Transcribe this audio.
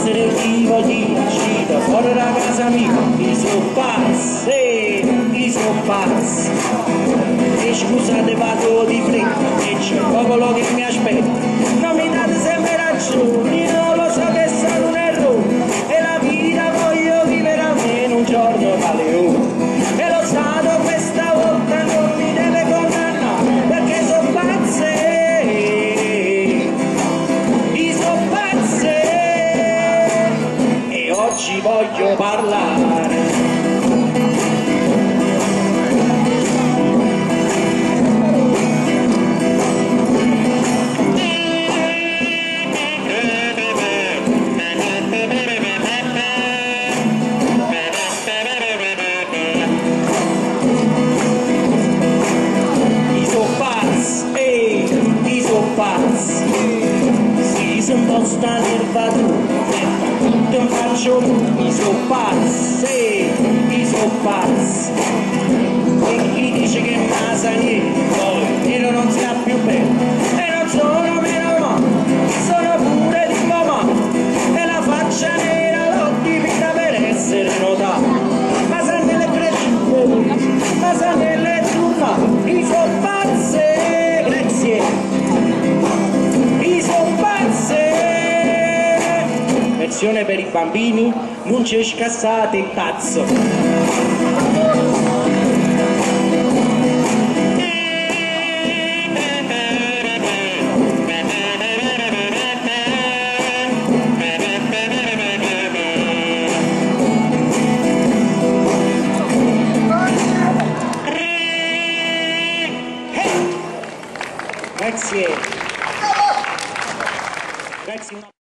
essere vivo di uscita fuori da casa mia, i so pazzi. E scusate vado di fretta, e c'è il popolo che mi aspetta, non mi date sempre ragioni, non lo so che sono un errore, e la vita voglio vivere almeno un giorno da leone, e lo Stato questa volta non mi deve condannare, perché sono pazze, e oggi voglio parlare. Si s'imposta l'erbatura, tutto in faccio i so pazzi. E chi dice che masa niente, poi nero non sta più bene, e non sono meno male, sono pure di mamma, e la faccia nera l'ho dipinta per essere notata, ma sa nelle cresciute, ma sa nelle turma, i so pazzi, grazie. Versione per i bambini, non c'è scassate il cazzo. Grazie. Grazie.